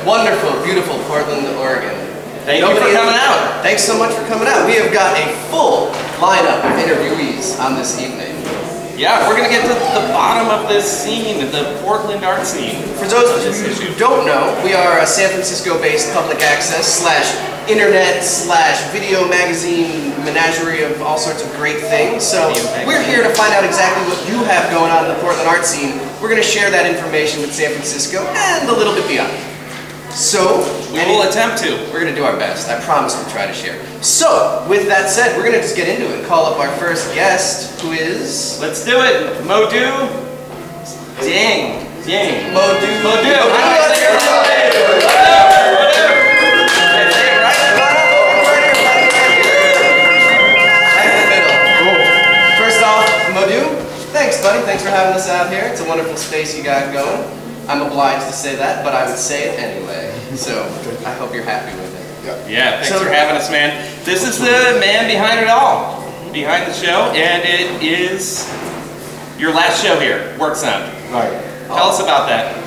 wonderful, beautiful Portland, Oregon. Thank you for coming out. Thanks so much for coming out. We have got a full lineup of interviewees on this evening. Yeah, we're going to get to the bottom of this scene, the Portland art scene. For those of you who don't know, we are a San Francisco-based public access / internet / video magazine menagerie of all sorts of great things. So we're here to find out exactly what you have going on in the Portland art scene. We're going to share that information with San Francisco and a little bit beyond. So, we will attempt to. We're going to do our best. I promise we'll try to share. So, with that said, we're going to just get into it and call up our first guest, who is... Let's do it. Modu. Ding. Modu. First off, Modu, thanks, buddy. Thanks for having us out here. It's a wonderful space you got going. I'm obliged to say that, but I would say it anyway. So I hope you're happy with it. Yeah, thanks for having us, man. This is the man behind it all, behind the show, and it is your last show here, WorkSound. Right. Tell us about that.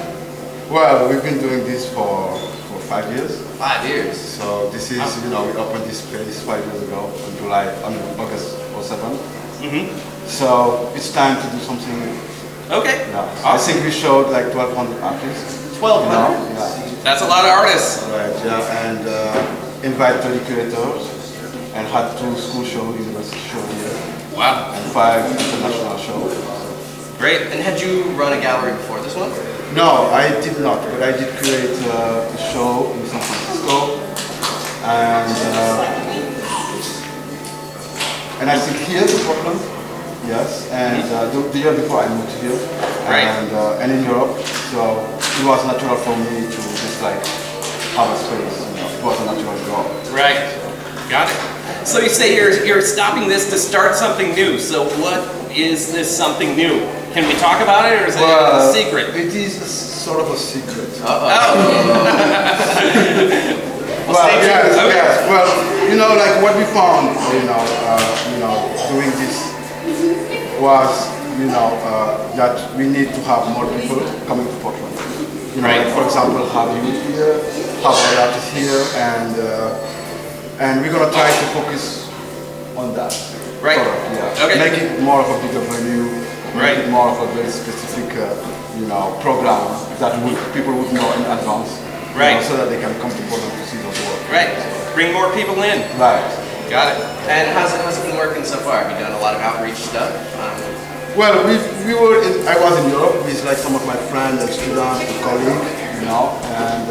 Well, we've been doing this for 5 years. 5 years. So this is, we opened this place 5 years ago on August 7th. So it's time to do something new. Okay. Yeah. Awesome. I think we showed like 1,200 artists. 1,200? Yeah. That's a lot of artists. Right, yeah, and invite 30 curators and had 2 school shows, university shows here. Wow. And 5 international shows. Great. And had you run a gallery before this one? No, I did not, but I did create a show in San Francisco. And I think here in Portland. Yes, and the year before I moved here, and in Europe, so it was natural for me to just like have a space. It was a natural goal. Right, got it. So you say you're stopping this to start something new. So what is this something new? Can we talk about it, or is it a secret? It is sort of a secret. Yes. Well, like what we found, doing this was, that we need to have more people coming to Portland. Like for example, have youth here, have artists here, and we're gonna try to focus on that. Right. Sort of, yeah. Okay. Make it more of a bigger venue. Make it more of a very specific, program that people would know in advance. Right. So that they can come to Portland to see those work. Right. Bring more people in. Right. Got it. And how's it been working so far? Have you done a lot of outreach stuff? Well, I was in Europe with like some of my friends and students and colleagues, and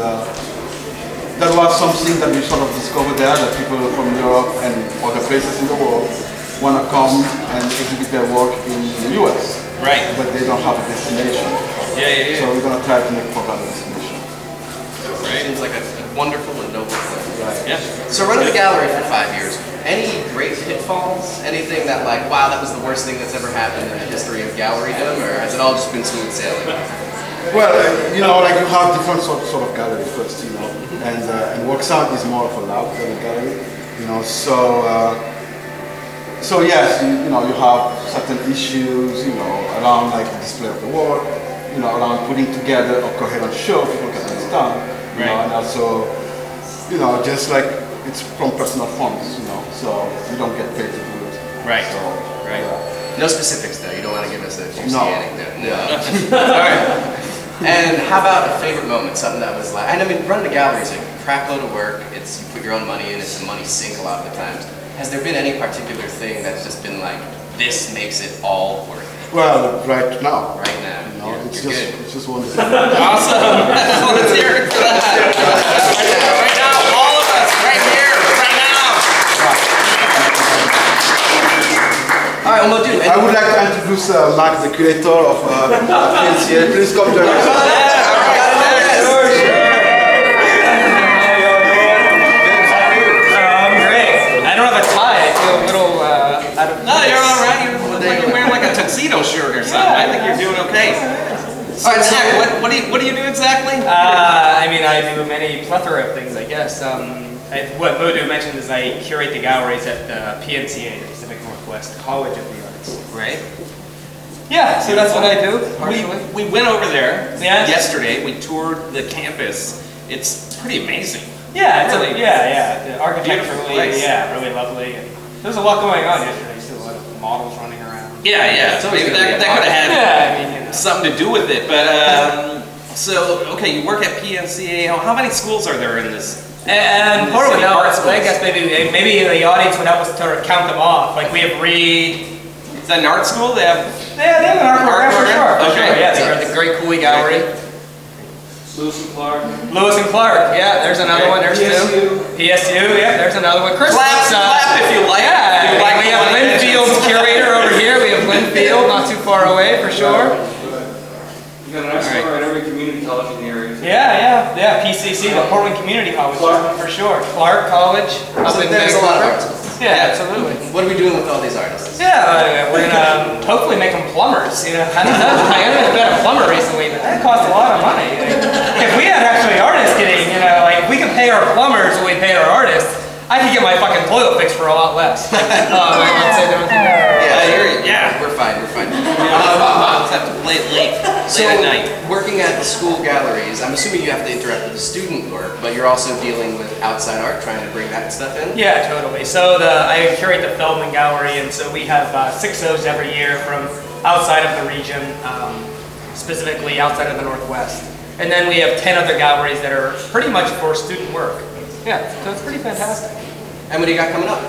that was something that we sort of discovered there, that people from Europe and other places in the world want to come and exhibit their work in the US. Right. But they don't have a destination. Yeah. So we're going to try to make Portland a destination. Right. Seems like a wonderful and noble thing. Right. Yeah. So running the gallery for 5 years, any great pitfalls? Anything that like, wow, that was the worst thing that's ever happened in the history of gallerydom, or has it all just been smooth sailing? Well, like you have different sort of gallery first, and WorkSound is more of a lab than a gallery, so yes, you have certain issues, around like the display of the work, around putting together a coherent show people can understand, and also, just like it's from personal funds, so you don't get paid to do it. Right. So, No specifics though. You don't want to give us a juicy No. anecdote. No. All right. And how about a favorite moment? Something that was like, I mean, running a gallery is a crap load of work. You put your own money in. It's a money sink a lot of the times. Has there been any particular thing that's just been like, this makes it all worth it? Well, right now. Right now. It's You're just good. it's just wonderful. Awesome. Let's hear it for that. Right now, all of us, right here, right now. All right, well, dude. I would like to introduce Mark, the curator of PDXtacy. Please come join us. Tuxedo shirt or something. I think you're doing okay. So, all right, Zach, what do you do exactly? I mean, I do many plethora of things, I guess. What Modu mentioned is I curate the galleries at the PNCA, the Pacific Northwest College of the Arts. Right. Yeah, so that's what I do. We went over there yesterday. We toured the campus, it's pretty amazing. Yeah, it's Really? yeah. The architecturally, place. yeah, really lovely. And there's a lot going on yesterday. Still a lot of models running around. Yeah. It's always Maybe gonna be that could have had Yeah, I mean, you know. something to do with it. But so okay, you work at PNCA. How many schools are there in this? And Portland, City no, Art I guess Schools. maybe the audience would help us to count them off. Like we have Reed. Is that an art school? They have. Yeah, they have an art program for sure. For Okay. sure. Yeah, they got the Great Cooley Gallery. Lewis and Clark. Lewis and Clark. Yeah, there's another one. There's two. PSU. Yeah, there's another one. Chris. Clap if you like. Yeah, If you like we have the one. Linfield's curator over here. We have Linfield, not too far away for sure. You got an art store at every community college in the area. Yeah. PCC, the Portland Community College, Clark. for sure. Clark College. Up So in there's a lot of Vancouver. artists. Yeah, absolutely. What are we doing with all these artists? Yeah, we're gonna hopefully make them plumbers. You know, I don't know. I haven't been a plumber recently, but that costs a lot of money. Like, if we had actually artists getting, you know, like if we could pay our plumbers what we pay our artists, I could get my fucking toilet fixed for a lot less. Yeah, we're fine. I'll have to play it late So, at night. working at the school galleries, I'm assuming you have to interact with the student work, but you're also dealing with outside art, trying to bring that stuff in? Yeah, totally. So I curate the Feldman Gallery, and so we have 6 shows every year from outside of the region, specifically outside of the Northwest. And then we have 10 other galleries that are pretty much for student work. Yeah, so it's pretty fantastic. And what do you got coming up?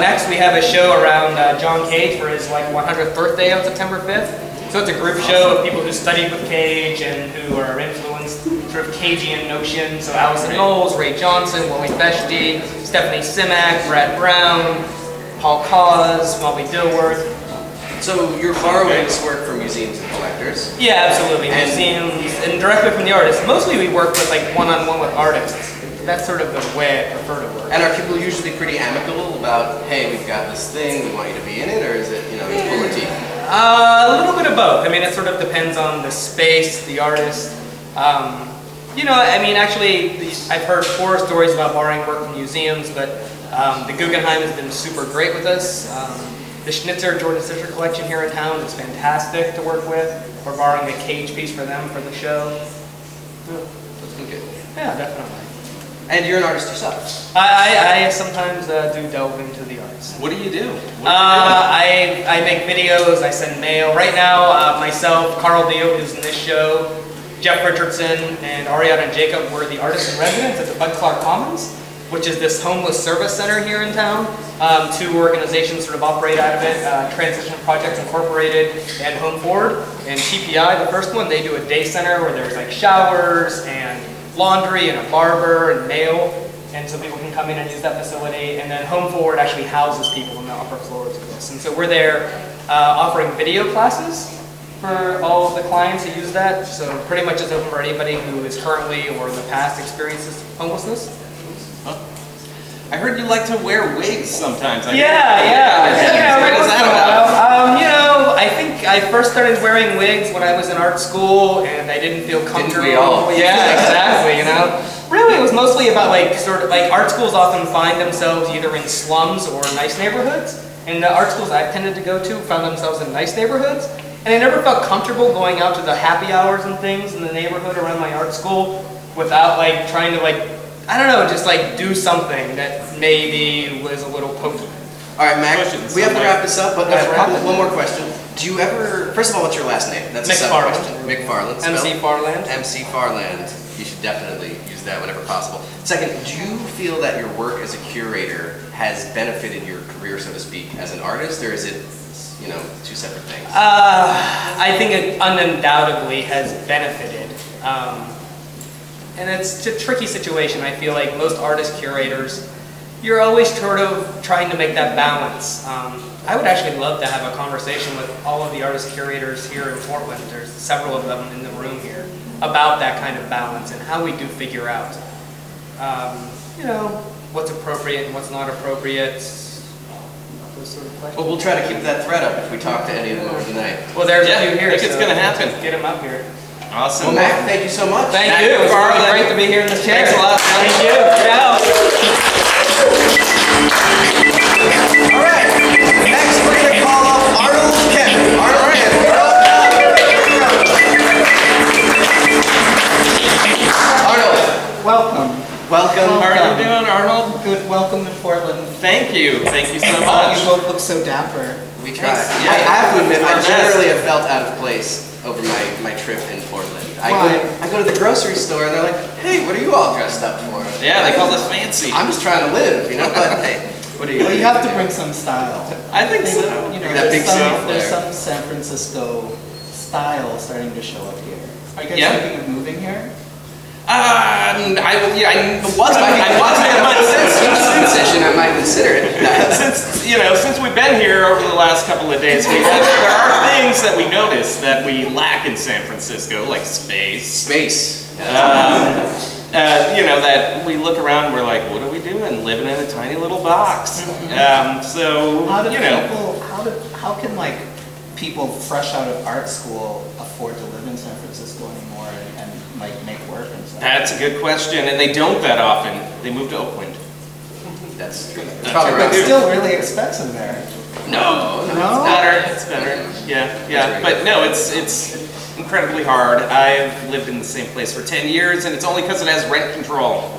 Next we have a show around John Cage for his 100th birthday on September 5th. So it's a group show of people who studied with Cage and who are influenced sort of Cagean notions. So Allison Knowles, Ray Johnson, Willie Feshty, Stephanie Simak, Brad Brown, Paul Cause, Molly Dilworth. So you're borrowing this work from museums and collectors. Yeah, absolutely. Museums and directly from the artists. Mostly we work with one-on-one with artists. That's sort of the way I prefer to work. And are people usually pretty amicable about, hey, we've got this thing, we want you to be in it, or is it, you know, it's full of teeth? A little bit of both. I mean, it sort of depends on the space, the artist. You know, I mean, actually, I've heard horror stories about borrowing work from museums, but the Guggenheim has been super great with us. The Schnitzer, Jordan Stitcher collection here in town is fantastic to work with. We're borrowing a Cage piece for them for the show. That's been good. Yeah, definitely. And you're an artist yourself. I sometimes do delve into the arts. What do you do? I make videos, I send mail. Right now, myself, Carl Dio, who's in this show, Jeff Richardson, and Ariana Jacob were the artists in residence at the Bud Clark Commons, which is this homeless service center here in town. 2 organizations sort of operate out of it, Transition Projects Incorporated and Home Forward. And TPI, the first one, they do a day center where there's showers and laundry and a barber and nail, and so people can come in and use that facility. And then Home Forward actually houses people in the upper floors of this. And so we're there offering video classes for all of the clients who use that. So pretty much it's open for anybody who is currently or in the past experiences homelessness. I heard you like to wear wigs sometimes. Yeah. What is that about? You know, I think I first started wearing wigs when I was in art school, and I didn't feel comfortable. we all? Yeah, exactly. You know, really, it was mostly about art schools often find themselves either in slums or nice neighborhoods, and the art schools I've tended to go to found themselves in nice neighborhoods, and I never felt comfortable going out to the happy hours and things in the neighborhood around my art school without trying to I don't know, just do something that maybe was a little potent. All right, Mac, we have to wrap this up, but I Let's wrap have it. one more question. Do you ever, first of all, what's your last name? That's a McFarland. sub-question. McFarland. spelled? MC Farland. MC Farland. You should definitely use that whenever possible. Second, do you feel that your work as a curator has benefited your career, so to speak, as an artist, or is it, you know, 2 separate things? I think it undoubtedly has benefited. And it's a tricky situation. I feel like most artist curators, you're always sort of trying to make that balance. I would actually love to have a conversation with all of the artist curators here in Portland. There's several of them in the room here about that kind of balance and how we do figure out, you know, what's appropriate and what's not appropriate. Those sort of questions. Well, we'll try to keep that thread up if we talk to any of them over the night. Well, there's Yeah, a few here. I think it's gonna happen. Get them up here. Awesome. Well, Mac, thank you so much. Thank Mac you. It was really McFarland. great to be here in this chair. Thanks a lot. Thank you. Ciao. All right, next we're going to call up Arnold Kemp. Arnold Kemp. Arnold, Thank you so You much. both look so dapper. We tried. Yeah. I have to admit, I Our best. generally have felt out of place over my trip in Portland. I go to the grocery store and they're like, hey, what are you all dressed up for? Yeah, they call us fancy. I'm just trying to live, you know, but hey, what are you? Well, you have to bring some style. I think so. You know, That big self there's there. some San Francisco style starting to show up here. Are you guys Yeah. thinking of moving here? I wasn't. Since session, I might consider it. Since we've been here over the last couple of days, there are things that we notice that we lack in San Francisco, like space. Space. That we look around and we're like, what are we doing? Living in a tiny little box. How can like people fresh out of art school afford to live in San Francisco anymore and like make work and stuff? That's a good question, and they don't that often. They move to Oakland. That's true. That's Probably what right. they It's do. still really expensive there. No, No? it's better. Yeah. But no, it's incredibly hard. I've lived in the same place for 10 years, and it's only because it has rent control.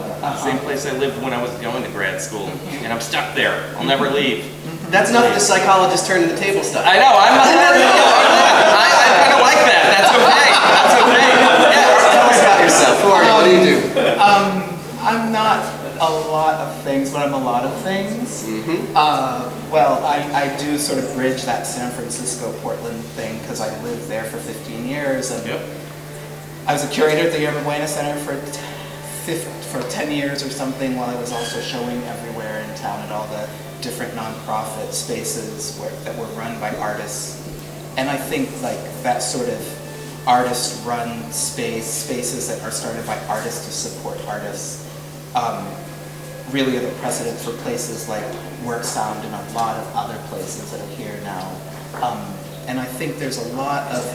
Same place I lived when I was going to grad school, and I'm stuck there. I'll never leave. That's not the psychologist turning the table stuff. I know. I'm not. I kind of like that. That's okay. That's okay. Yeah. Tell us about yourself. Who are you? What do you do? I'm not a lot of things, but I'm a lot of things. I do sort of bridge that San Francisco-Portland thing because I lived there for 15 years, and I was a curator at the Yerba Buena Center for 10 years or something, while I was also showing everywhere in town at all the different nonprofit spaces that were run by artists. And I think like that sort of artist-run spaces that are started by artists to support artists, really are the precedent for places like WorkSound and a lot of other places that are here now. And I think there's a lot of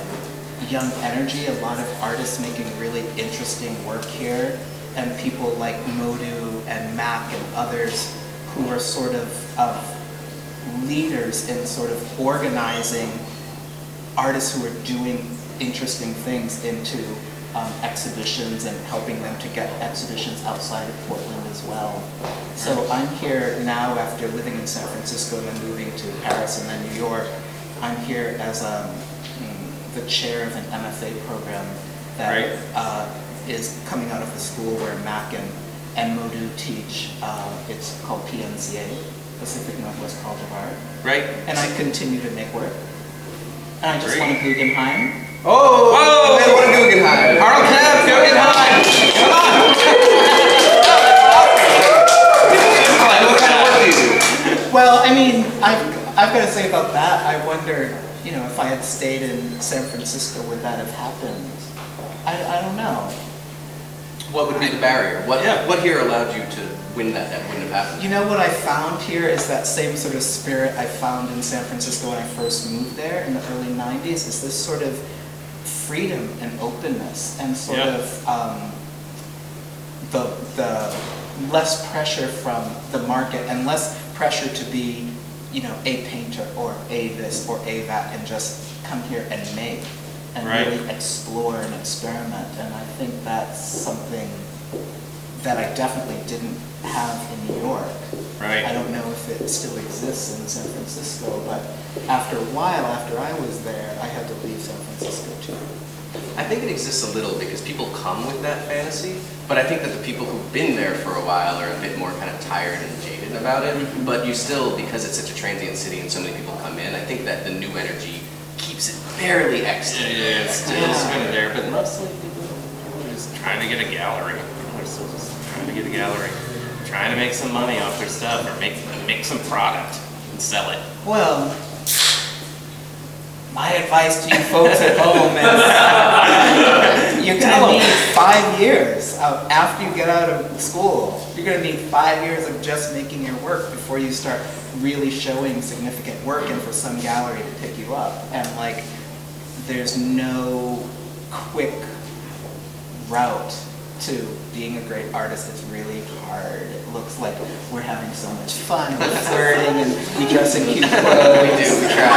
young energy, a lot of artists making really interesting work here, and people like Modu and Mac and others who are sort of leaders in sort of organizing artists who are doing interesting things into exhibitions and helping them to get exhibitions outside of Portland as well. So I'm here now after living in San Francisco and then moving to Paris and then New York. I'm here as the chair of an MFA program that is coming out of the school where Mac and Modu teach. It's called PNCA, Pacific Northwest College of Art. Right. And I continue to make work. And I just want to Guggenheim. Oh! Whoa! Man, what a Guggenheim! Arnold Cab, Guggenheim! Come on! What kind of work do you do? Well, I mean, I've got to say about that, I wonder, if I had stayed in San Francisco, would that have happened? I don't know. What would be the barrier? What here allowed you to win that wouldn't have happened? You know what I found here is that same sort of spirit I found in San Francisco when I first moved there in the early 90s, is this sort of freedom and openness and sort of the less pressure from the market and less pressure to be, a painter or a this or a that, and just come here and make and really explore and experiment. And I think that's something that I definitely didn't have in New York. Right. I don't know if it still exists in San Francisco, but after a while, after I was there, I had to leave San Francisco too. I think it exists a little because people come with that fantasy, but I think that the people who've been there for a while are a bit more kind of tired and jaded about it. But you still, because it's such a transient city and so many people come in, I think that the new energy keeps it fairly extant. Yeah, it's still kind of there, but mostly people are just trying to get a gallery. They're still just trying to get a gallery, trying to make some money off their stuff or make some product and sell it. Well, my advice to you folks at home is you're going to need 5 years after you get out of school. You're going to need 5 years of just making your work before you start really showing significant work and for some gallery to pick you up. And like, there's no quick route to being a great artist. It's really hard. It looks like we're having so much fun, we're flirting and we dress in cute clothes. We do, we try.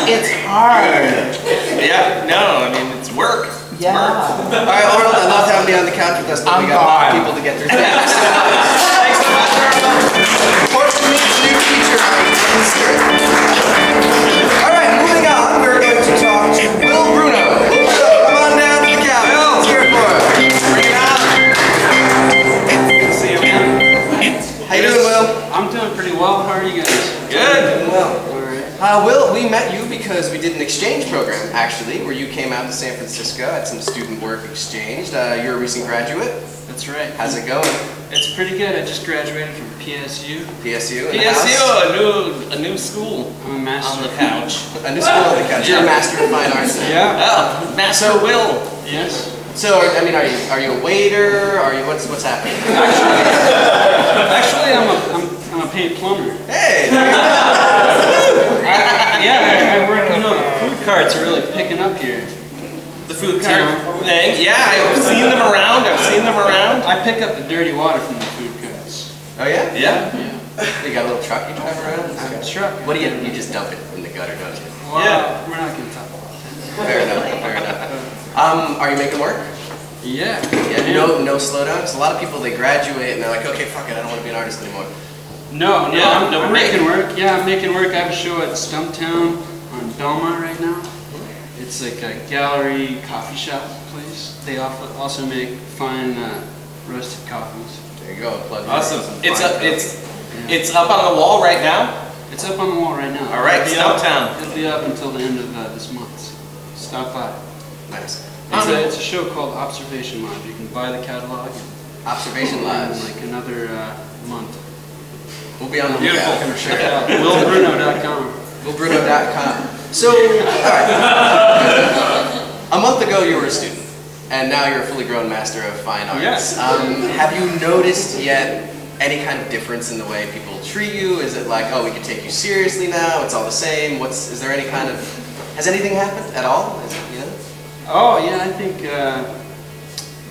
It's hard. Yeah, no, I mean, it's work. It's Yeah. work. All right, Arnold, I love having you on the couch with us, but we got a lot of people to get through. Thanks so much, everyone. Portland needs a new teacher. Alright, moving on, we're going to talk to Will Bruno. Will Bruno, come on down to the couch. Let's hear it for him. Bring it on. Good to see you, man. How you doing, Will? I'm doing pretty well. How are you guys? Good. Doing well. All right. Will, we met you because we did an exchange program, actually, where you came out to San Francisco at some student work exchange. You're a recent graduate. That's right. How's it going? It's pretty good. I just graduated from PSU. PSU in the house? PSU, a new school I'm a master. on the couch. A new school on the couch. You're a Master of Fine Arts. Then. Yeah. Oh, Master Will. Yes. So, I mean, are you a waiter? Are you what's happening? Actually, I'm a paid plumber. Hey! Yeah, I work. You know, the food carts are really picking up here. The food cart thing. Yeah, I've seen them around. I pick up the dirty water from the food carts. Oh yeah? Yeah. You got a little truck you drive around? I have a truck. What do you just dump it in the gutter, don't you? Well, Yeah. we're not going to talk about that. Fair enough, fair enough. Are you making work? Yeah. Yeah, no slowdown? Because a lot of people, they graduate and they're like, okay, fuck it, I don't want to be an artist anymore. No, Yeah, I'm making work. Yeah, I'm making work. I have a show at Stumptown on Belmont right now. It's like a gallery coffee shop place. They also make fine roasted coffees. There you go, plug in Awesome. some It's fine up. stuff. It's up on the wall right now. It's up on the wall right now. All right, It'll be up- Stumptown. It'll be up until the end of this month. Stop by. Nice. It's a show called Observation Lodge. You can buy the catalog Observation in Labs. like another month. We'll be on the Beautiful. lookout for sure. Check it out. WillBruno.com. WillBruno.com. So, alright. A month ago you were a student, and now you're a fully grown Master of Fine Arts. Yes. Have you noticed yet any kind of difference in the way people treat you? Is it like, oh, we can take you seriously now, it's all the same? Is there any kind of, has anything happened at all? You know? Oh yeah, I think.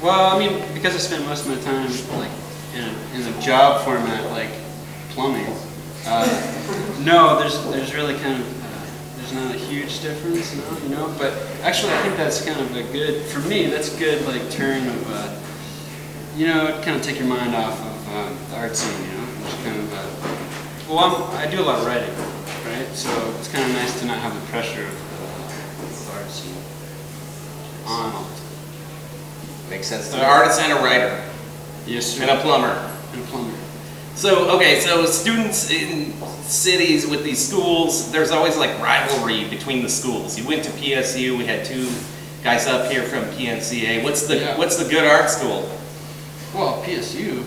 Well, I mean, because I spend most of my time like in a job format like plumbing. No, there's really kind of there's not a huge difference, no, you know. But actually, I think that's kind of a good for me. That's a good like turn of you know, kind of take your mind off of the art scene, you know. Just kind of well, I do a lot of writing, right? So it's kind of nice to not have the pressure of the art scene on all the time. Makes sense to An me. artist and a writer Yes, sir. and a plumber. And a plumber. So, okay, so students in cities with these schools, there's always like rivalry between the schools. You went to PSU, we had two guys up here from PNCA. What's the good art school? Well, PSU.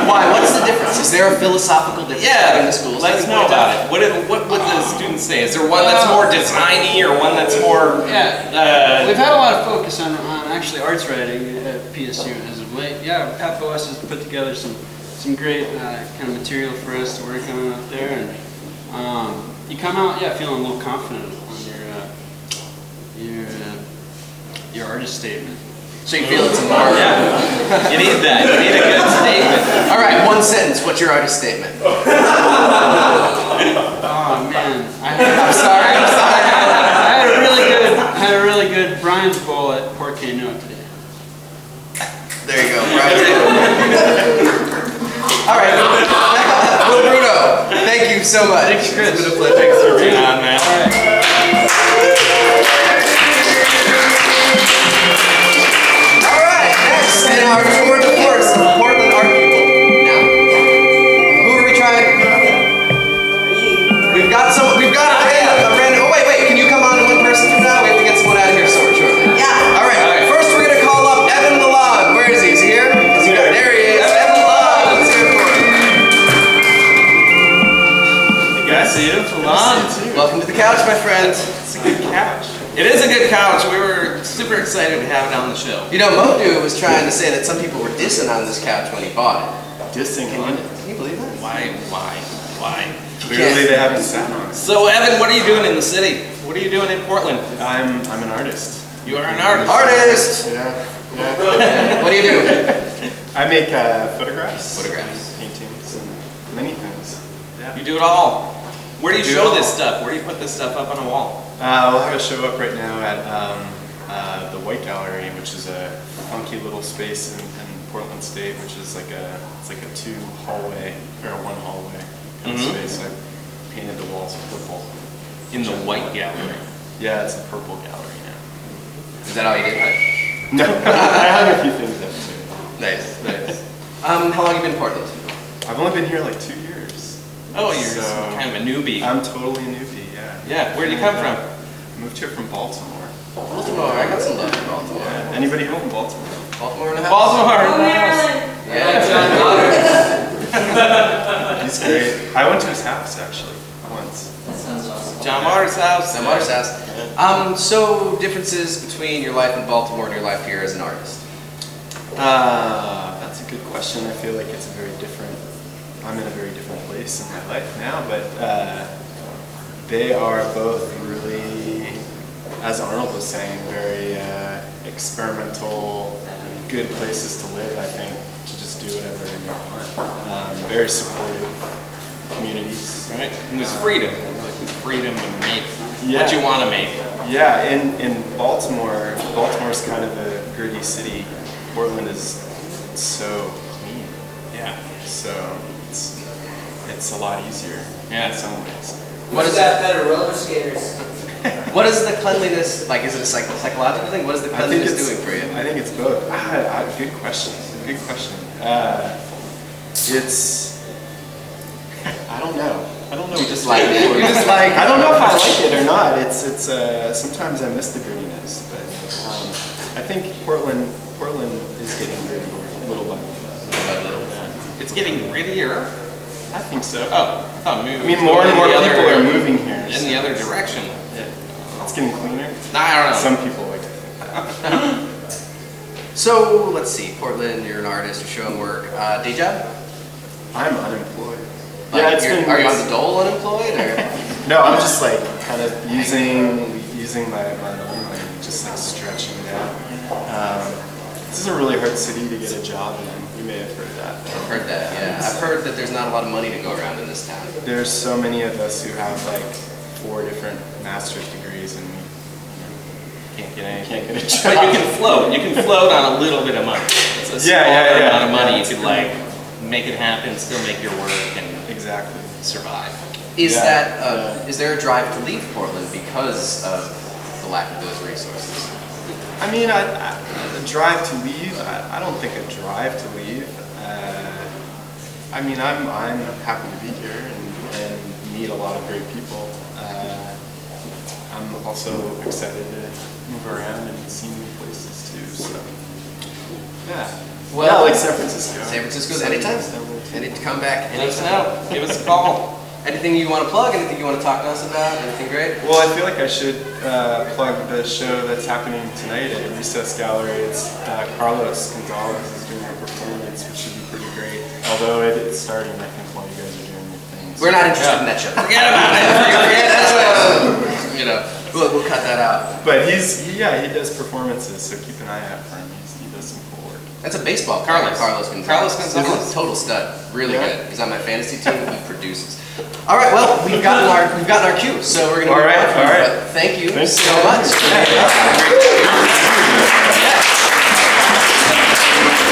Why? What's the difference? Is there a philosophical difference between the schools? Let us know about it. What would the students say? Is there one that's more designy or one that's more... Yeah, we've had a lot of focus on actually arts writing at PSU as of late. Yeah, Pat Boas has put together some great kind of material for us to work on out there, and you come out, yeah, feeling a little confident on your artist statement. So you feel it's a more... Yeah, you need that. You need a good statement. All right, one sentence. What's your artist statement? Oh man, I'm sorry. I had a really good Brian's Bowl at Porque No today. There you go. Right. All right. Will Bruno, thank you so much. Thanks, Chris. It's been a pleasure. Thanks for being on, man. All right. All right, next in our tour de force of Portland art people. Now, who are we trying? We've got a random. Oh wait, can you come on in one person from now? We have to get someone out of here shortly. Yeah. All right. First, we're gonna call up Evan Lalonde. Where is he? Is he here? There he is. Evan Lalonde. Let's hear it for him. You guys see it? Welcome to the couch, my friend. It's a good couch. It is a good couch. We were super excited to have it on the show. You know, Modu was trying to say that some people were dissing on this couch when he bought it. Dissing on it. Can you believe that? Why? Clearly they haven't sat on it. So Evan, what are you doing in the city? What are you doing in Portland? I'm an artist. You are an artist. Artist! Yeah. What do you do? I make photographs. Photographs. Paintings, and many things. Yeah. You do it all. Where do you Do it show all. this stuff? Where do you put this stuff up on a wall? We'll have a show up right now at the White Gallery, which is a funky little space in Portland State, which is like it's like a two-hallway or a one-hallway kind of space. I painted the walls purple. In the white gallery. Yeah, it's a purple gallery now. Is that all you did? No, I hung a few things up too. Nice, nice. How long have you been in Portland? I've only been here like 2 years. Oh, you're just kind of a newbie. I'm totally a newbie, yeah. Yeah, where did you come from? I moved here from Baltimore. Baltimore, I got some love in Baltimore. Yeah. Anybody home in Baltimore? Baltimore in the house? Baltimore. Yeah. He's great. I went to his house actually once. John Waters' house. John Waters' house. So differences between your life in Baltimore and your life here as an artist? That's a good question. I feel like it's a very different, I'm in a very different place in my life now, but they are both really, as Arnold was saying, very experimental, good places to live, I think, to just do whatever you want. Very supportive communities. Right? And there's freedom. Like there's freedom to make Yeah. what you want to make. Yeah, in Baltimore, Baltimore's kind of a gritty city. Portland is so clean. Yeah. So it's a lot easier in some ways. What is that better, roller skaters? What is the cleanliness like? Is it a psychological thing? What is the cleanliness doing for you? I think it's both. Good question. Good question. It's I don't know. I don't know. You just like it. You're just like. I don't know if I like it or not. It's sometimes I miss the grittiness, but I think Portland is getting gritty little by little. It's getting grittier. I think so. Oh, I thought moving. I mean, more and more people are moving here. In the other direction. Yeah. It's getting cleaner. I don't know. Some people like it. So let's see, Portland. You're an artist. You're showing work. Day job? I'm unemployed. Like, Yeah, it's been. Are you on the dole unemployed or? No, I'm just like kind of using my money and just like stretching it out. This is a really hard city to get a job in. You may have heard that. I've heard that. Yeah, I've heard that there's not a lot of money to go around in this town. There's so many of us who have like 4 different master's degrees and we can't get a job. But you can float. You can float on a little bit of money. It's a small amount of money. You could like make it happen, still make your work, and Exactly. survive. Is there a drive to leave Portland because of the lack of those resources? I mean, a drive to leave. I don't think a drive to leave. I mean, I'm happy to be here and meet a lot of great people. I'm also excited to move around and see new places too. So, yeah. Well, yeah, like San Francisco. San Francisco's anytime. Any to come back Let us anytime. know. Give us a call. Anything you want to plug? Anything you want to talk to us about? Anything great? Well, I feel like I should plug the show that's happening tonight at Recess Gallery. It's Carlos Gonzalez is doing a performance, which should be pretty great. Although it's starting, I think, while you guys are doing your things. We're not interested in that show. Forget about it. Forget that show. You know, we'll cut that out. But he does performances, so keep an eye out for him. He does some cool work. That's a baseball player, Carlos Gonzalez. Carlos Gonzalez. He's a total stud. Really good. He's on my fantasy team. He produces. All right. Well, we've gotten our cue, so we're gonna. All right. But thank you so much.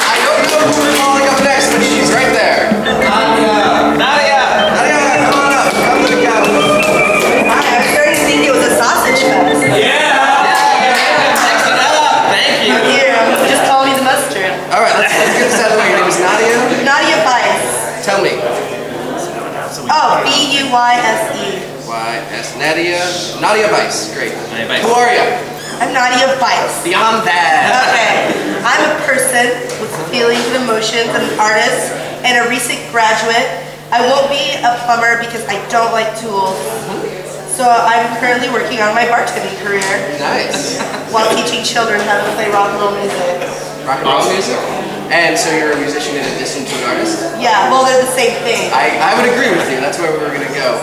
I don't know who we're calling up next, but she's right there. Nadia, come on up. Come to the couch. Hi, I was starting to think it was a sausage fest. Thank you. Yeah, just call me the mustard. All right, let's get this out of the way. Your name is Nadia? Nadia Bice. Tell me. Oh, B-U-Y-S-E. Y-S. Nadia Bice. Great. Nadia Bice. Who are you? I'm Nadia Bice. Beyond that. Okay. I'm a person with feelings and emotions. I'm an artist and a recent graduate. I won't be a plumber because I don't like tools. So I'm currently working on my bartending career Nice. while teaching children how to play rock and roll music. Rock and roll music? And so you're a musician in addition to an artist? Yeah, well, they're the same thing. I would agree with you. That's where we were going to go.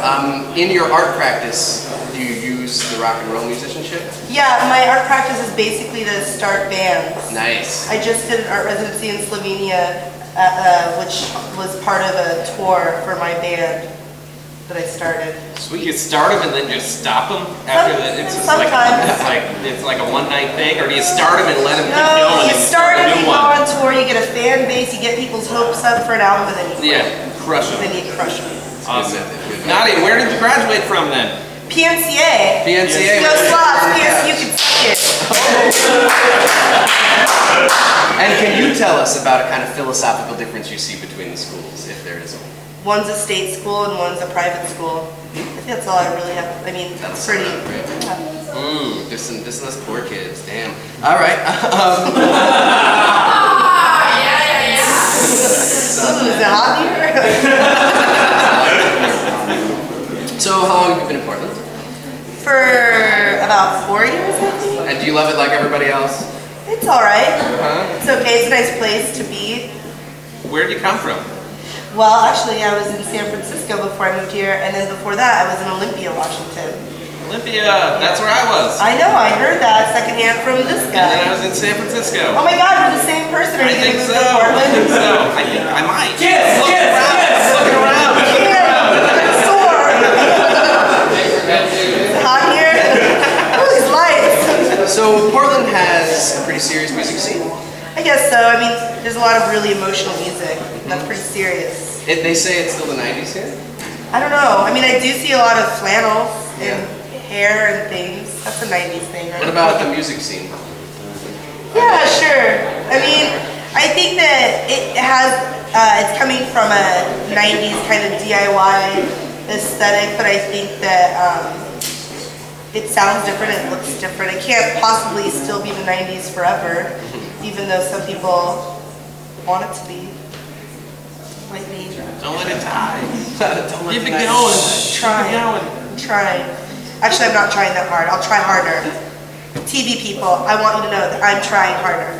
In your art practice, do you use the rock and roll musicianship? Yeah, my art practice is basically to start bands. Nice. I just did an art residency in Slovenia, which was part of a tour for my band. that I started. So you start them and then just stop them after that? It's just Sometimes. it's like a one-night thing, or do you start them and let them keep No, going? you and start a it, new you go one? on tour, you get a fan base, you get people's hopes up for an album, and then you Crush them. then you crush them. Awesome. Nadia, where did you graduate from then? PNCA. PNCA. No slots, you can suck it. And can you tell us about a kind of philosophical difference you see between the schools, if there is one? One's a state school and one's a private school. I think that's all I really have. I mean, That's pretty. great. Yeah. Just us poor kids, damn. All right. Ooh, is it hot here? So how long have you been in Portland? For about 4 years, I think. And do you love it like everybody else? It's all right. Uh-huh. It's okay. It's a nice place to be. Where did you come from? Well, actually, I was in San Francisco before I moved here, and then before that, I was in Olympia, Washington. Olympia, that's where I was. I know. I heard that secondhand from this And then I guy. was in San Francisco. Oh my God, we're the same person. Are I you think gonna so. move to Portland? I think so. I think I might. Yes, Looking yes, around. yes. Looking around. It's hot here. Ooh, these lights. So Portland has a pretty serious music scene. I guess so. I mean, there's a lot of really emotional music. That's pretty serious. They say it's still the 90s here. I don't know. I mean, I do see a lot of flannels and hair and things. That's a 90s thing, right? What about the music scene? Yeah, sure. I mean, I think that it has, it's coming from a 90s kind of DIY aesthetic, but I think that it sounds different, it looks different. It can't possibly still be the 90s forever, even though some people want it to be. Like me. Don't let it die. Don't let Keep the it night- going. Trying. I'm trying. Actually, I'm not trying that hard. I'll try harder. TV people, I want you to know that I'm trying harder.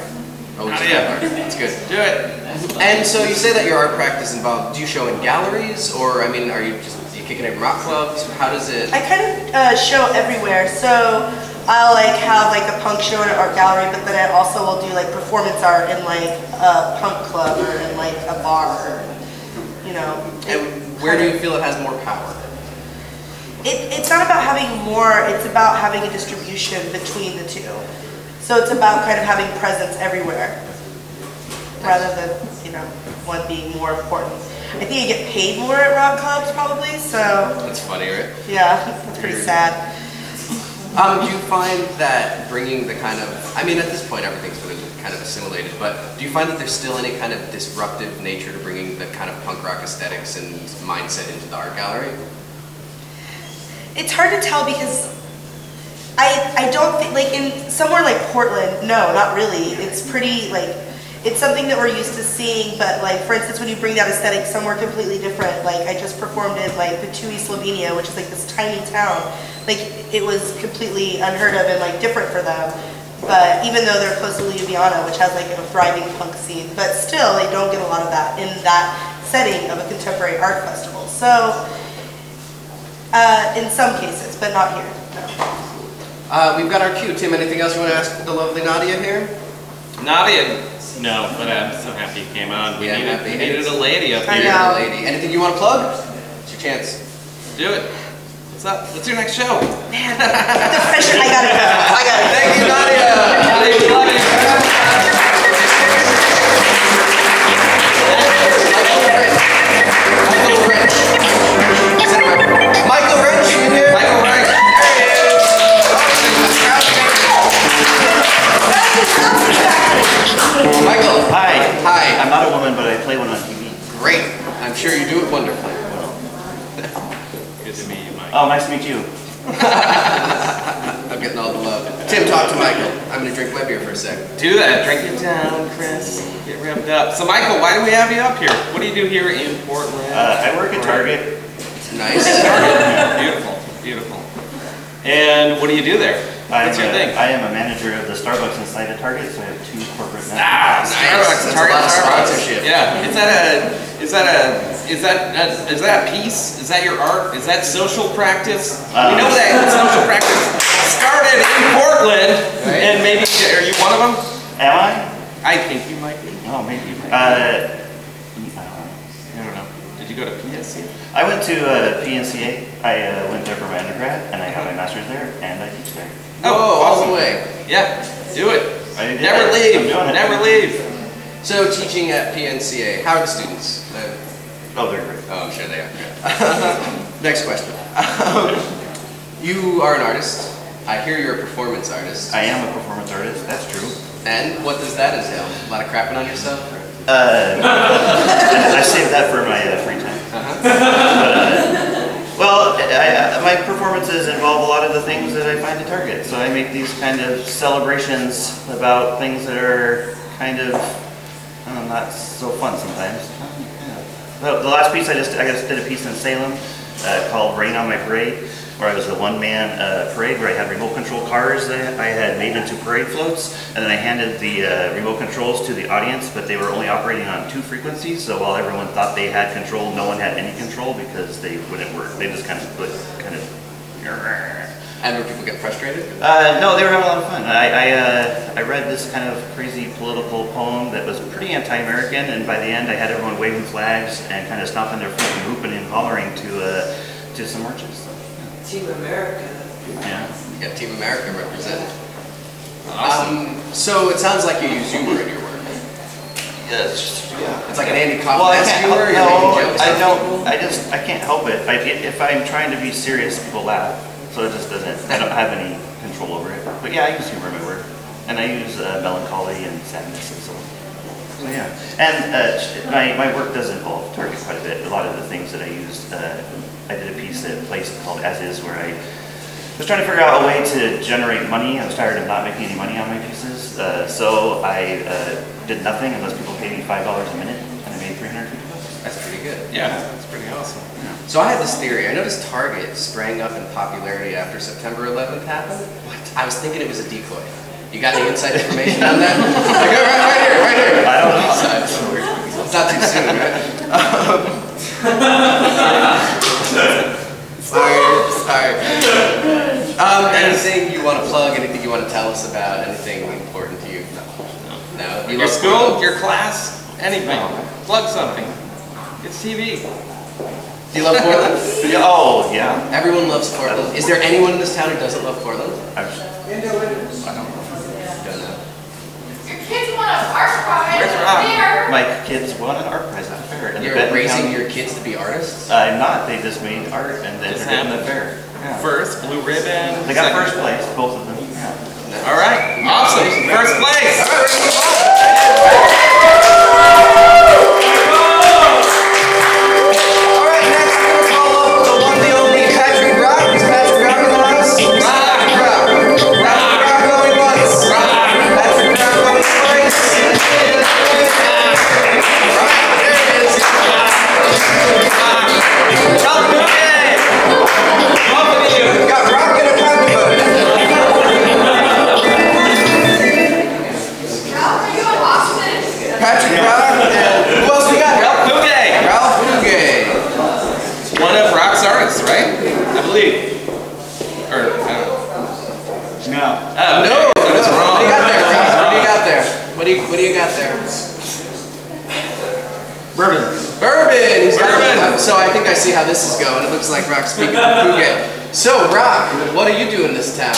Oh, Nadia. that's good. Do it. And so you say that your art practice involved, do you show in galleries, or I mean, are you kicking it in rock clubs? How does it? I kind of show everywhere. So I'll like have like a punk show in an art gallery, but then I also will do like performance art in like a punk club or in like a bar, or, you know. And where do you feel it has more power? It's not about having more, it's about having a distribution between the two. So it's about kind of having presence everywhere, rather than, you know, one being more important. I think you get paid more at rock clubs probably, so That's funny, right? yeah, that's pretty sad. Do you find that bringing the kind of, I mean, at this point everything's sort of kind of assimilated, but do you find that there's still any kind of disruptive nature to bringing the kind of punk rock aesthetics and mindset into the art gallery? It's hard to tell because I don't think, like in somewhere like Portland, no, not really. It's pretty like, it's something that we're used to seeing, but like for instance, when you bring that aesthetic somewhere completely different, like I just performed in like Batui, Slovenia, which is like this tiny town, like it was completely unheard of and like different for them. But even though they're close to Ljubljana, which has like a thriving punk scene, but still they don't get a lot of that in that setting of a contemporary art festival. So in some cases, but not here, no. We've got our cue. Tim, anything else you want to ask the lovely Nadia here? Nadia, no, but I'm so happy you came on. We needed a lady up I here. know. Lady. Anything you want to plug? It's your chance. Do it. What's up? What's your next show? Man, the pressure, I gotta go. I gotta go. Thank you, Nadia. Love you. Michael Rich, you here? Michael Wright. Michael. Hi. Hi. I'm not a woman, but I play one on TV. Great. I'm sure you do it wonderfully. Good to meet you, Mike. Oh, nice to meet you. I'm getting all the love. Tim, talk to Michael. I'm going to drink my beer for a sec. Do that. Drink it down, Chris. Get revved up. So, Michael, why do we have you up here? What do you do here in Portland? I work at Target. Nice. Beautiful. Beautiful. And what do you do there? What's your thing? I am a manager of the Starbucks inside of Target, so I have 2 corporate Ah, managers. Starbucks, That's Target, a lot of Starbucks. sponsorship. Yeah. Is that a piece? Is that your art? Is that social practice? We know that social practice started in Portland, Right. and maybe are you one of them? Am I? I think you might be. Oh, maybe. I don't know. Did you go to PSC? I went to PNCA. I went there for my undergrad, and I got my master's there, and I teach there. Oh, all awesome. the way. Yeah, do it. I did Never it. leave. I'm doing it. Never leave. So teaching at PNCA, how are the students? Oh, they're great. Oh, I'm sure they are. Next question. You are an artist. I hear you're a performance artist. I am a performance artist. That's true. And what does that entail? A lot of crapping on yourself? Or? I saved that for my free time. Well, my performances involve a lot of the things that I find at Target. So I make these kind of celebrations about things that are kind of not so fun sometimes. The last piece I just did a piece in Salem called Rain on My Parade, where I was a one-man parade where I had remote control cars that I had made into parade floats, and then I handed the remote controls to the audience, but they were only operating on 2 frequencies, so while everyone thought they had control, no one had any control because they wouldn't work. They just kind of put And were people get frustrated? No, they were having a lot of fun. I read this kind of crazy political poem that was pretty anti-American, and by the end I had everyone waving flags and kind of stomping their feet and whooping and hollering to some marches. Team America. Yeah. You got Team America represented. Awesome. So it sounds like you use humor in your work. Yes. Yeah. It's like an Andy Well, I Kaufman can't. humor. No, You're making jokes I on don't. people? I can't help it. If I'm trying to be serious, people laugh. So it just doesn't. I don't have any control over it. But yeah, I use humor in my work, and I use melancholy and sadness and so on. So yeah. And my work does involve Target quite a bit. A lot of the things that I used. I did a piece at a place called As Is where I was trying to figure out a way to generate money. I was tired of not making any money on my pieces, so I did nothing unless people paid me $5 a minute, and I made $350. That's pretty good. Yeah, that's pretty awesome. Yeah. So I had this theory. I noticed Target sprang up in popularity after September 11th happened. What? I was thinking it was a decoy. You got any inside information on that? Like, right here. I don't know. It's not too soon, right? Sorry. Anything you want to plug? Anything you want to tell us about? Anything important to you? No. You Your love school, Portland? your class, anything. Plug something. It's TV. Do you love Portland? Yeah, oh, yeah. Everyone loves Portland. Is there anyone in this town who doesn't love Portland? I don't know. Don't know. Your kids want an art prize. Where's Rob? There. My kids won an art prize at the fair. in the You're Benton raising County- your kids to be artists? I'm not. They just made art and they Just did it in the happened. fair. Yeah. First, blue ribbon. They got second. first place, both of them. Yeah. All right, awesome. First place. All right, next we're gonna call up the one, the only Patrick Rock. Is Patrick Rock in the house? Patrick Rock. Patrick Rock going once. Patrick Rock going twice. Right, there it is. We got Rock and a concubine. Ralph, are you in Austin? Patrick Rock and who else we got? Ralph Bouquet. Ralph Bouquet. One of Rock's artists, right? I believe. Or, I don't know. No. Oh, No, okay, so it's wrong. What do you got there, Ralph? What do you got there? What do you got there? Bourbon. Bourbon! He's got Bourbon. So I think I see how this is going. It looks like Rock's speaking of Phuket. So, Rock, what do you do in this town?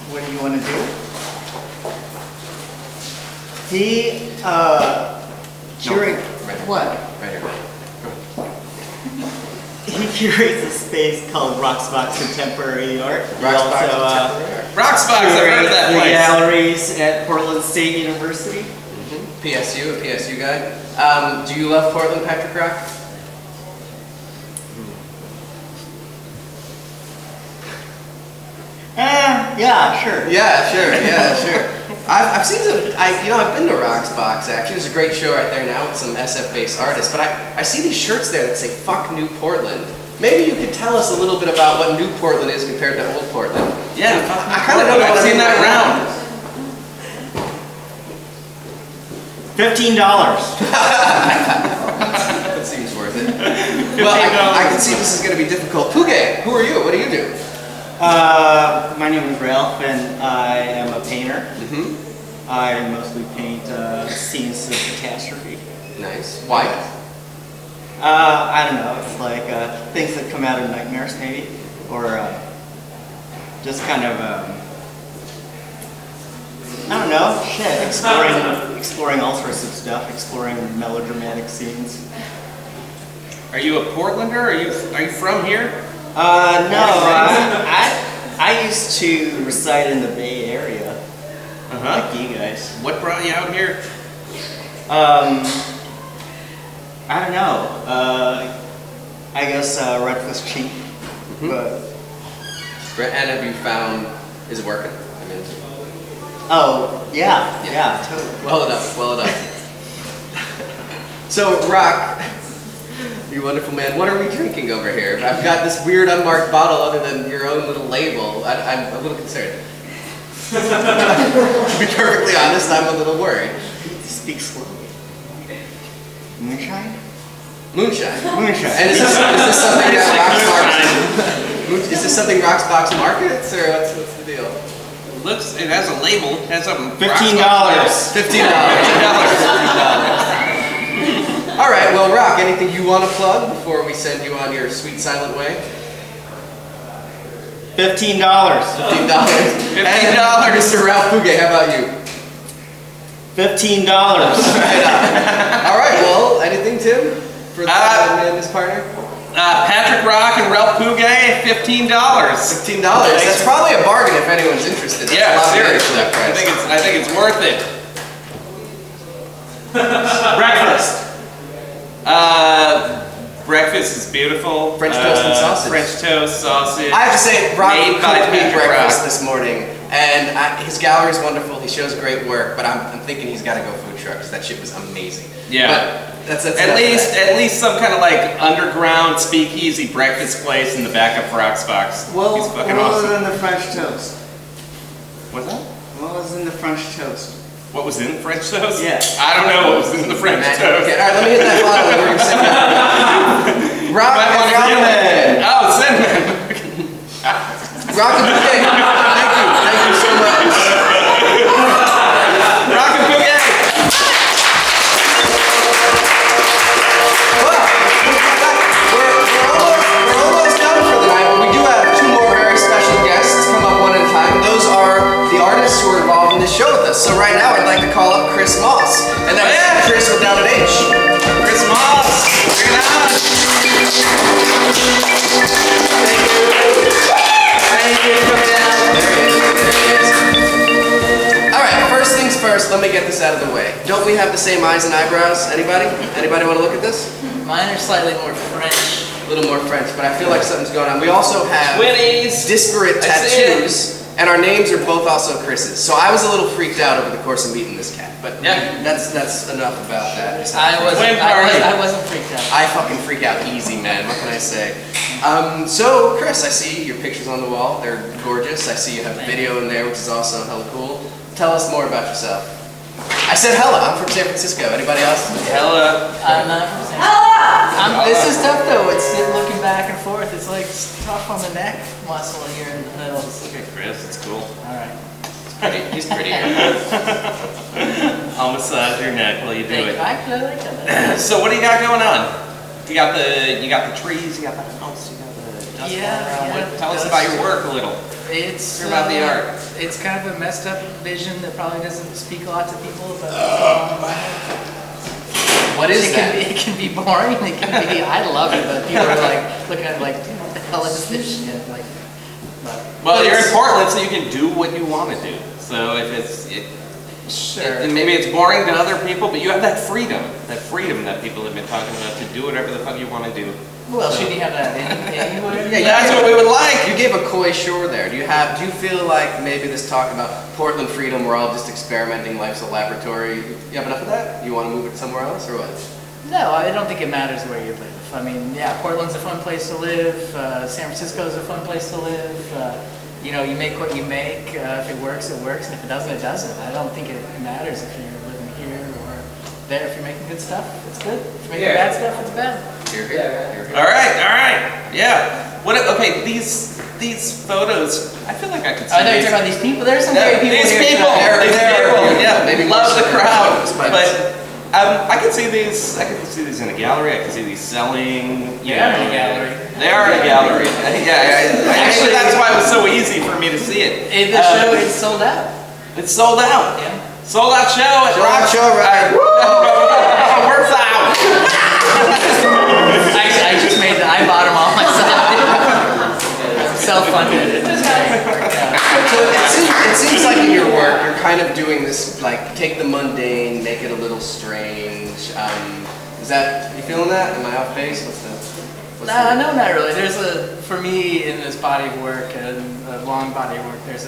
What do you want to do? He, curate, what? Right here. He curates a space called Rocksbox Contemporary Art. He Rocksbox also Contemporary Art. Rocksbox, I've heard of that the place. galleries at Portland State University. PSU, a PSU guy. Do you love Portland, Patrick Rock? Yeah, sure. Yeah, sure. I've seen some, I've been to Rock's Box actually. There's a great show right there now with some SF-based artists, but I see these shirts there that say "Fuck New Portland." Maybe you could tell us a little bit about what New Portland is compared to Old Portland. Yeah, I kind of know what I've I seen mean that right round. $15. That seems worth it. Well, I can see this is going to be difficult. Puge, who are you? What do you do? My name is Ralph, and I am a painter. I mostly paint scenes of catastrophe. Nice. Why? I don't know. It's like things that come out of nightmares, maybe, or just kind of I don't know. Shit, exploring all sorts of stuff, exploring melodramatic scenes. Are you a Portlander? Are you from here? No. I used to reside in the Bay Area, like you guys. What brought you out here? I don't know. I guess rent was cheap, but. And have you found, is it working? I mean, Oh, yeah, totally. well enough, well enough. So, Rock, you wonderful man, what are we drinking over here? I've got this weird unmarked bottle other than your own little label. I'm a little concerned. To be perfectly honest, I'm a little worried. Speak slowly. Moonshine? Moonshine. Moonshine. And is this something that Roxbox? Is this something Roxbox markets, or what's the deal? It has a label. It has something. $15. $15. All right. Well, Rock, anything you want to plug before we send you on your sweet silent way? $15. $15. Mr. Ralph Puget, how about you? $15. All right. Well, anything, Tim, for the man and his partner? Patrick Rock and Ralph Puget, $15. $15. That's probably a bargain if anyone's interested. That's Yeah, a lot of money for seriously. that price. I think it's worth it. Breakfast. Breakfast is beautiful. French toast and sausage. French toast, sausage. I have to say, Rock Made by cooked me Patrick breakfast Rock. this morning, and his gallery is wonderful. He shows great work, but I'm thinking he's got to go food truck because that shit was amazing. Yeah. But that's At least some kind of like underground speakeasy breakfast place in the back of Roxbox. He's fucking what awesome. was in the French toast? What's that? What was in the French toast? What was in French toast? Yeah. I don't know what was in the French toast. Okay, all right, let me hit that bottle. We're gonna send Rock and cinnamon. Oh, cinnamon. Rock and Bouquet. Thank you so much. Rock and Bouquet. We're almost done for the night, but we do have two more very special guests come up one at a time. Those are the artists who are involved in this show with us. So right now I'd like to call up Chris Moss. And that's Chris without an H. Chris Moss. Bring it on. Thank you. Alright, first things first, let me get this out of the way. Don't we have the same eyes and eyebrows? Anybody? Anybody want to look at this? Mine are slightly more French. A little more French, but I feel like something's going on. We also have Twinnies. disparate I see it. tattoos, and our names are both also Chris's. So I was a little freaked out over the course of meeting this cat, but Yeah. that's enough about that. I wasn't freaked out. I fucking freak out easy, man. What can I say? So, Chris, I see your pictures on the wall. They're gorgeous. I see you have a video in there, which is also hella cool. Tell us more about yourself. I said hella. I'm from San Francisco. Anybody else? Hella. I'm not from San This is tough though. It's looking back and forth. It's like tough on the neck muscle here in the middle. Look at Chris. It's cool. All right. He's pretty. I'll massage your neck while you do it. I like that. So what do you got going on? You got the trees. You got the house. You got the dust around. Tell us about your work a little. It's Hear about the art. It's kind of a messed up vision that probably doesn't speak a lot to people, but What is that? It can be boring. It can be. I love it, but people are like looking at it like, what the hell is this shit? Like, Well, you're in Portland, so you can do what you want to do. So if maybe it's boring to other people, but you have that freedom that people have been talking about to do whatever the fuck you want to do. well, shouldn't you have that anywhere? Yeah, That's what we would like. You gave a coy shore there. Do you feel like maybe this talk about Portland freedom, we're all just experimenting, life's a laboratory, you have enough of that? You want to move it somewhere else, or what? No, I don't think it matters where you live. I mean, yeah, Portland's a fun place to live. San Francisco's a fun place to live. You know, you make what you make. If it works, it works, and if it doesn't, it doesn't. I don't think it matters if you're living here or there. If you're making good stuff, it's good. If you're making bad stuff, it's bad. Here. All right, yeah. Okay, these these photos, I feel like I could see I know you're these. talking about these people. There's some great people These here. people, yeah, maybe love the crowd. but I could see these. I could see these in a gallery. I could see these selling. They are in a gallery. They are in a gallery. Actually, that's why it was so easy for me to see it. The show is sold out. It's sold out. Yeah. Sold out show at Sold out show, right? Worksound. I just made I bought them all myself. Self-funded. So it seems like in your work, you're kind of doing this, like, take the mundane, make it a little strange. Is that, you feeling that? Am I off base? No, not really. For me, in this body of work, and a long body of work, there's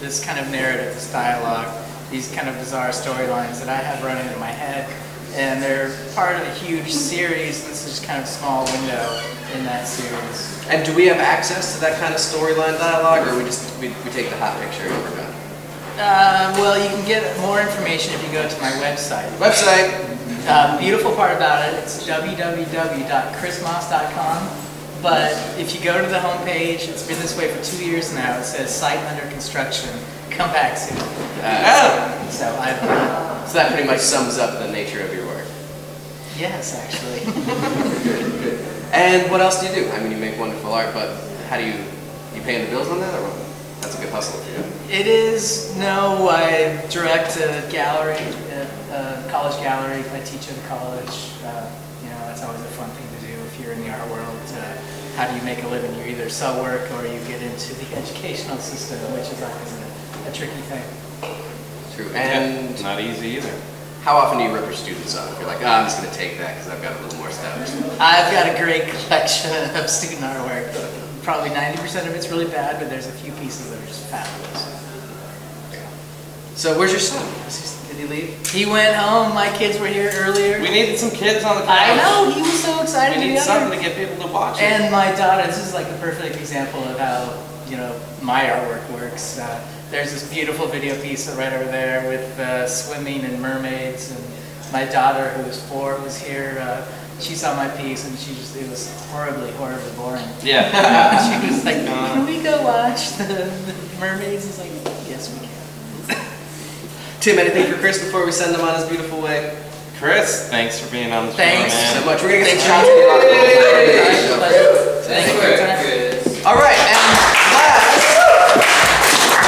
this kind of narrative, this dialogue, these kind of bizarre storylines that I have running in my head, and they're part of a huge series. This is kind of a small window in that series. And do we have access to that kind of storyline dialogue, or we take the hot picture and we're done? Well, you can get more information if you go to my website. Beautiful part about it, it's www.chrismoss.com. But if you go to the homepage, it's been this way for 2 years now. It says site under construction. Come back soon. So that pretty much sums up the nature of your work. Yes, actually. Good. And what else do you do? I mean, you make wonderful art, but how do you paying the bills on that, or what? That's a good hustle for you. It is. No, I direct a gallery, a college gallery. I teach at a college. That's always a fun thing to do if you're in the art world. How do you make a living? You either sell work or you get into the educational system, which is always a tricky thing. True. And not easy either. How often do you rip your students off? You're like, I'm just going to take that because I've got a little more stuff. I've got a great collection of student artwork. Probably 90% of it's really bad, but there's a few pieces that are just fabulous. So where's your son? Did he leave? He went home. My kids were here earlier. We needed some kids on the couch. I know. He was so excited to We be need on something there. to get people to watch it. And my daughter, this is like a perfect example of how, my artwork works. There's this beautiful video piece right over there with swimming and mermaids. And my daughter, who was 4, was here. She saw my piece and it was horribly boring. Yeah. She was like, can we go watch the mermaids? It's like, yes, we can. Tim, anything for Chris before we send him on his beautiful way? Chris, thanks for being on the show, Thanks so man. much. We're going to get some shots of the Thank you for your time. All right, and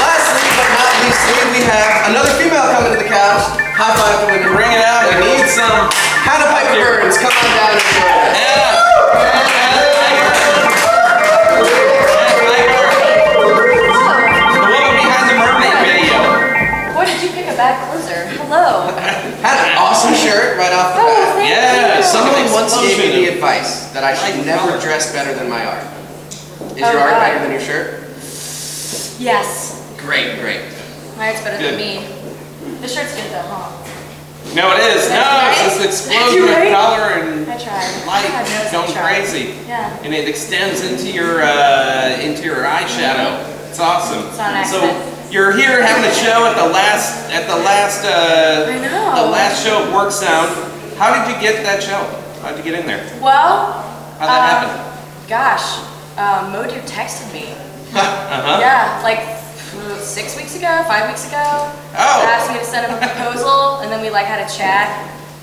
lastly but not leastly, we have another female coming to the couch. High five to women. Bring it out. We need some. Hannah Piper Burns, come on down and join us. The woman behind the mermaid video. Boy, did you pick a bad closer. Hello. Had an awesome shirt right off the bat. thank Yeah, Someone an once gave me explosion the of- advice that I should never dress better than my art. Is Oh, your art God. better than your shirt? Yes. Great. Mine's better Good. than me. This shirt's good though, huh? No, it is. No, it's this explosion Right? of color and I tried. light God knows I going tried. crazy. Yeah. And it extends into your eyeshadow. It's awesome. It's not an So accident. you're here having a show at the last I know. the last show of WorkSound. How did you get that show? How did you get in there? Well, How'd that happen? gosh, Modu texted me. Uh-huh. Yeah, like 6 weeks ago, 5 weeks ago. Oh. Asked me to send him a proposal, and then we like had a chat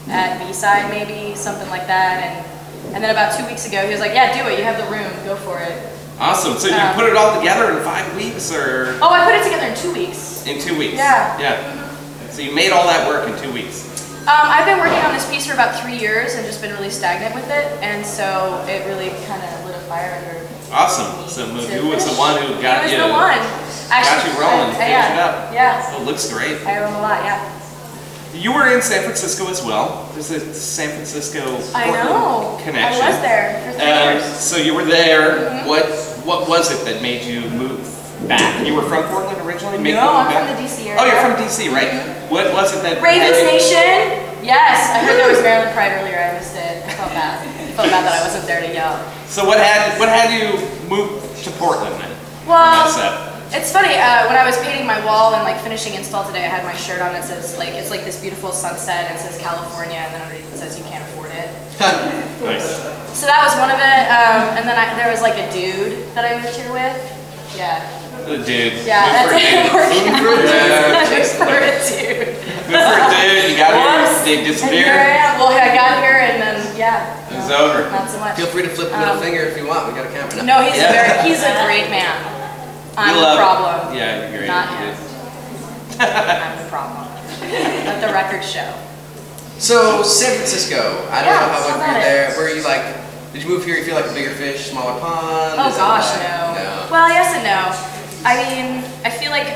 at B-side maybe, something like that. And then about 2 weeks ago, he was like, yeah, do it. You have the room. Go for it. Awesome. So you put it all together in 5 weeks or Oh, I put it together in 2 weeks. in 2 weeks? Yeah. Yeah. So you made all that work in 2 weeks. I've been working on this piece for about 3 years and just been really stagnant with it, and so it really kind of lit a fire under. Awesome. So Modu was the one who got He you. was the one. Got you rolling. Finished it up. Yeah. Oh, it looks great. I owe him a lot. Yeah. You were in San Francisco as well. There's a San Francisco I Portland know. connection. I was there for 3 years. So you were there. What was it that made you move back? You were from Portland originally? Make No, the move I'm back? from the DC area. Oh, you're from DC, right? What was it that Ravens had you- Nation. Yes, I heard there was Maryland Pride earlier. I missed it. I felt bad. I felt bad that I wasn't there to yell. So what had you move to Portland then? Well, Mess up. it's funny. When I was painting my wall and like finishing install today, I had my shirt on. It says like it's like this beautiful sunset. And it says California, and then underneath it says you can't afford it. Nice. So that was one of it. And then there was like a dude that I moved here with. Yeah. The dude. Yeah, that's it. Working out. Yeah. Good for a dude. Good for a dude. You got here, they And here I disappeared. am. Well, I got here and then, yeah. It's over. Not so much. Feel free to flip the middle finger if you want. We got a camera No, now. he's a great man. I'm You the love problem. it. Yeah, you're great. Not him. I'm the problem. Let the record show. So, San Francisco. I don't know how how long about you're it? there. Where are you like? Did you move here? You feel like a bigger fish, smaller pond? Oh Is it gosh, like- no. Well, yes and no. I mean, I feel like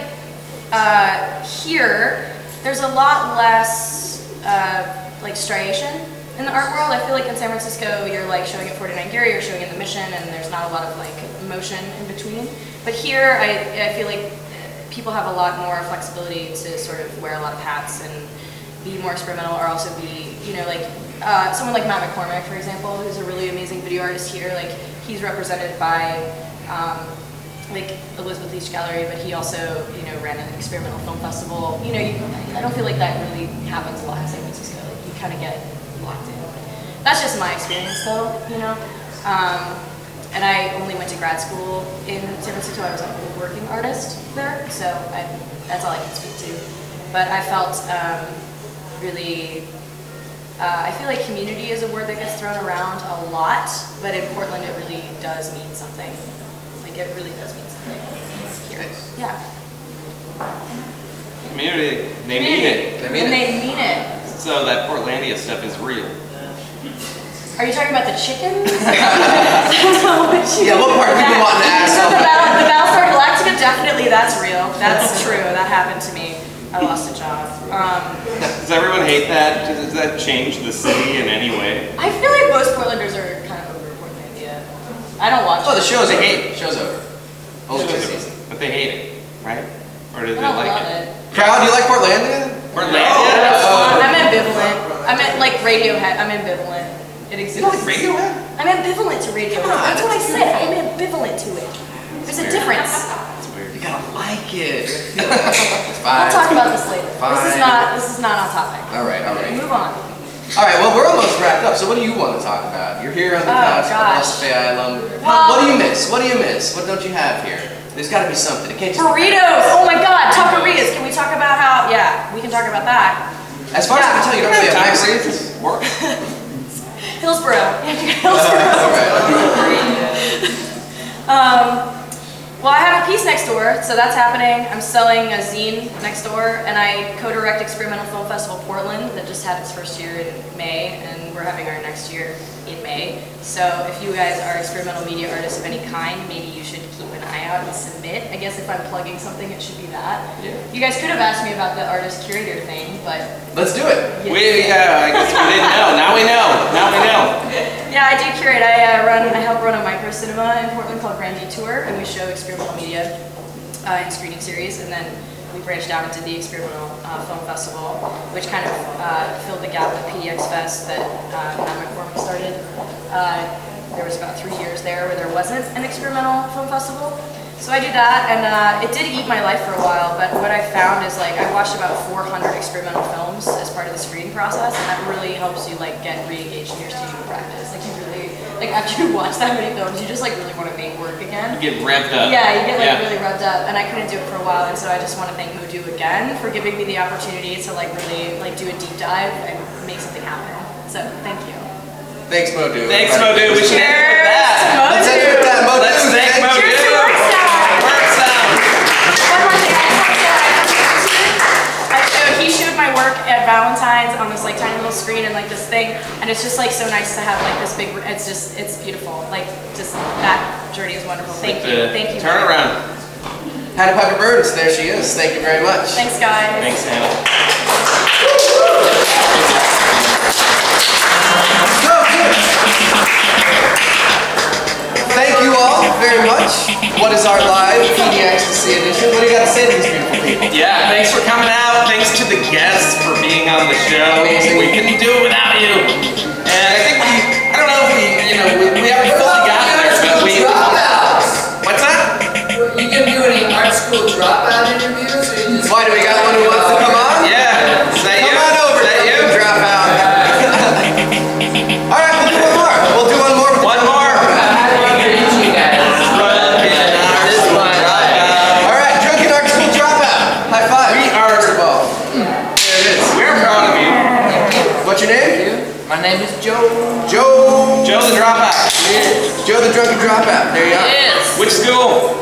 here there's a lot less like striation in the art world. I feel like in San Francisco you're like showing at 49 Gary, you're showing in the Mission, and there's not a lot of like motion in between. But here I feel like people have a lot more flexibility to sort of wear a lot of hats and be more experimental, or also be, you know, like someone like Matt McCormick, for example, who's a really amazing video artist here. Like he's represented by like Elizabeth Leach Gallery, but he also, you know, ran an experimental film festival. You know, I don't feel like that really happens a lot in San Francisco. Like you kind of get locked in. That's just my experience, though. You know, and I only went to grad school in San Francisco. I was a working artist there, so that's all I can speak to. But I felt really. I feel like community is a word that gets thrown around a lot, but in Portland it really does mean something. Like it really does mean something here. Yeah. Community, they mean it. They mean And it. they mean it. So that Portlandia stuff is real. Are you talking about the chickens? Yeah, what part people want to ask? The Battlestar Galactica, definitely that's real. That's true. That happened to me. I lost a job. Does everyone hate that? Does that change the city in any way? I feel like most Portlanders are kind of over Portlandia. I don't watch Oh, the it. show's over. Show's over. Only Show's two over. seasons. But they hate it, right? Or do I they don't like love it? it. Crowd, do you like Portlandia? Portlandia? I'm ambivalent. I'm like Radiohead. I'm ambivalent. It exists. You don't like Radiohead? I'm ambivalent to Radiohead. Come on, That's what I that's said. I'm ambivalent to it. There's a difference. It's weird. You gotta like it. It's fine. We'll talk about this later. Fine. This is not on topic. All right, all right. Move on. All right, well, we're almost wrapped up, so what do you want to talk about? You're here on the couch, gosh. alum. Well- What do you miss? What do you miss? What don't you have here? There's got to be something. It can't just Burritos! Oh my god, taquerias. Can we talk about how, yeah, we can talk about that. As far as I can tell, you don't really have Time accent. reasons work. Hillsborough. Hillsborough. All right. Well, I have a piece next door, so that's happening. I'm selling a zine next door, and I co-direct Experimental Film Festival Portland that just had its first year in May, and we're having our next year in May. So if you guys are experimental media artists of any kind, maybe you should keep an eye out and submit. I guess if I'm plugging something, it should be that. Yeah. You guys could have asked me about the artist curator thing, but Let's do it. Yeah, I guess we didn't know. Now we know. Now we know. yeah, I do curate. I help run a micro cinema in Portland called Grand Detour, and we show experimental media in screening series, and then we branched out into the Experimental Film Festival, which kind of filled the gap with PDX Fest that Matt McCormick started. There was about 3 years there where there wasn't an experimental film festival. So I do that, and it did eat my life for a while, but what I found is like I watched about 400 experimental films as part of the screening process, and that really helps you like get re-engaged in your studio practice. Like you really, like after you watch that many films, you just like really want to make work again. You get revved up. Yeah, you get like really revved up, and I couldn't do it for a while, and so I just want to thank Modu again for giving me the opportunity to like really like do a deep dive and make something happen. So thank you. Thanks, Modu. Thanks, Modu. We should end with that. Let's end with that, Modu. Let's thank Modu. Cheers to worksound. Worksound. One more thing, he showed my work at Valentine's on this like tiny little screen and like this thing, and it's just like so nice to have like this big. It's beautiful. Like just that journey is wonderful. Thank you. Thank you. Turn around. Hannah Piper Burns, there she is. Thank you very much. Thanks, guys. Thanks, Hannah. So good. Thank you all very much. What is Art Live, PDXtacy edition? What do you got to say to these beautiful people? Yeah, thanks for coming out. Thanks to the guests for being on the show. Amazing. We couldn't do it without you. And I think I don't know if we haven't fully gotten there, but we. Dropouts. What's that? You can do any art school dropout interviews, or you just... Why do we got one who wants to come on? Yeah. Is that you? Come on over, Is that you? drop out. All right, we'll do one more. We'll do one more. One more. How do you guys? Run, This one. My name is Joe. Joe. Joe the Dropout. Yes. Joe the Drunken Dropout. There you are. Yes. Which school?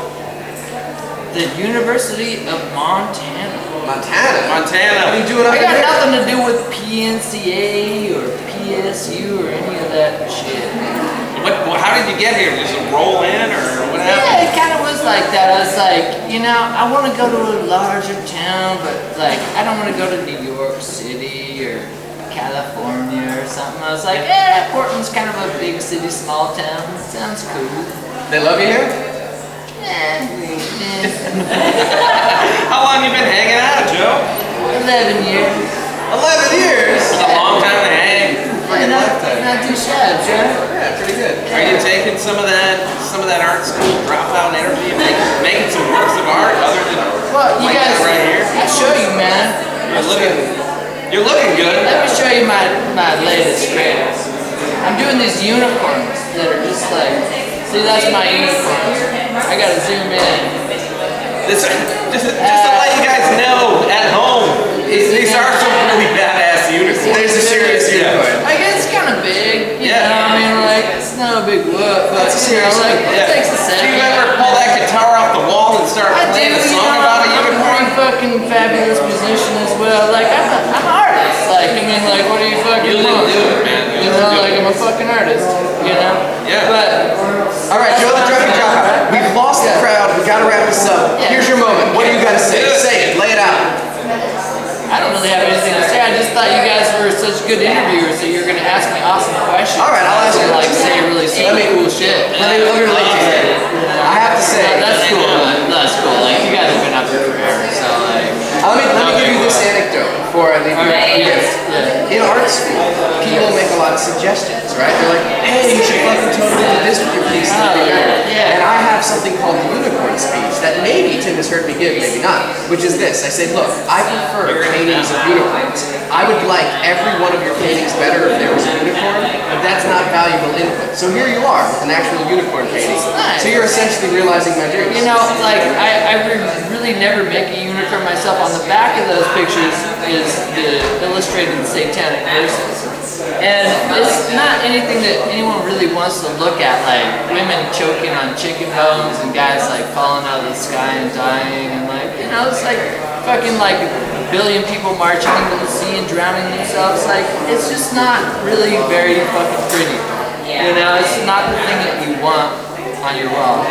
The University of Montana. Montana. Montana. What are you doing up I got there? nothing to do with PNCA or PSU or any of that shit. How did you get here? Just roll in or what Yeah, happened? it kind of was like that. I was like, you know, I want to go to a larger town, but like, I don't want to go to New York City or California or something. I was like, Portland's kind of a big city, small town. Sounds cool. They love you here? How long you been hanging out, Joe? 11 years. 11 years? It's a long time to hang. Not too shabby, Joe. Yeah, pretty good. Are you taking some of that art school dropout energy and making some works of art other than Well, you like guys, that right here? I'll show you, man. You're looking good. Let me show you my latest craze. I'm doing these unicorns that are just like, see, that's my unicorn. I gotta zoom in. Just to let you guys know at home, these are some really badass unicorns. There's a serious unicorn. I guess it's kind of big, you Yeah. know, I mean, like, it's not a big whoop, but, It's a you know, serious like, unicorn. it takes a Do second. you ever pull that guitar off the wall and start I do, playing a you song know, about a I'm a unicorn? pretty fucking fabulous musician as well. Like, I'm an artist. Like, I mean, like, what do you fucking You want? do it, man. You know, like, I'm a fucking artist, you know? Yeah. But, All right, Joe the Drunken Dropout. We've lost the crowd. We gotta wrap this up. Yeah. Here's your moment. What do you gotta say? Say it. Lay it out. I don't really have anything to say. I just thought you guys were such good interviewers that you're gonna ask me awesome questions. All right, I'll ask you. Like, say really super cool shit. Let me relate to you. I have to say. That's cool. That's cool. Like, you guys have been up here forever, so like. Let me give you this anecdote before I leave you. Yeah. In art school, people make a lot of suggestions, right? They're like, hey, you should fucking totally do this with your piece. Yeah. And I have something called the unicorn speech that maybe Tim has heard me give, maybe not, which is this. I say, look, I prefer paintings of unicorns. I would like every one of your paintings better if there was a unicorn, but that's not valuable input. So here you are with an actual unicorn painting. Nice. So you're essentially realizing my dreams. You know, like, I would really never make a unicorn myself. On the back of those pictures is the illustrated satanic verses. And it's not anything that anyone really wants to look at, like women choking on chicken bones and guys like falling out of the sky and dying, and like, you know, it's like fucking like a billion people marching into the sea and drowning themselves. Like, it's just not really very fucking pretty. You know, it's not the thing that you want on your wall.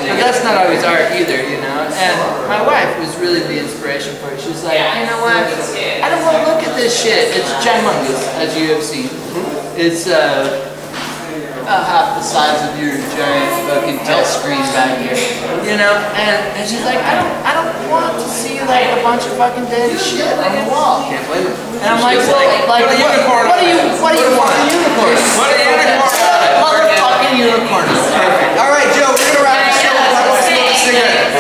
But that's not always art either, you know. And my wife was really the inspiration for it. She was like, you know what? I don't want to look at this shit. It's humongous, as you have seen. It's about half the size of your giant fucking touch screen back here, you know. And she's like, I don't want to see like a bunch of fucking dead shit on the wall. Can't blame her. And I'm like, well, like, what do you want? Put a unicorn. What a unicorn! Motherfucking unicorn. All right, Joe, we're gonna wrap this show up. I want to smoke a cigarette.